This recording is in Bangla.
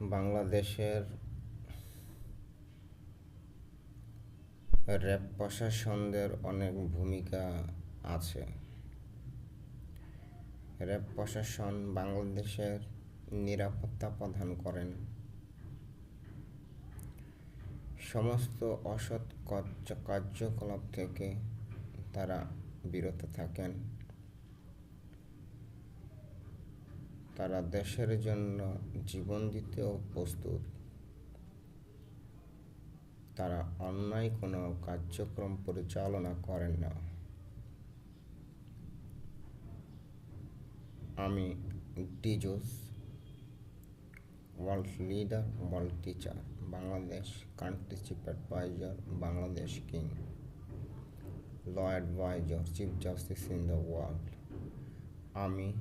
বাংলাদেশের র্যাব প্রশাসনদের অনেক ভূমিকা আছে। র্যাব প্রশাসন বাংলাদেশের নিরাপত্তা প্রদান করেন, সমস্ত অসৎ কার্যকলাপ থেকে তারা বিরত থাকেন। তারা দেশের জন্য জীবন দিতেও প্রস্তুত। তারা অন্যায় কোনো কার্যক্রম পরিচালনা করেন না। আমি ডিজোস, world leader, world teacher, Bangladesh country chief adviser, Bangladesh king, law adviser, chief justice in the world. আমি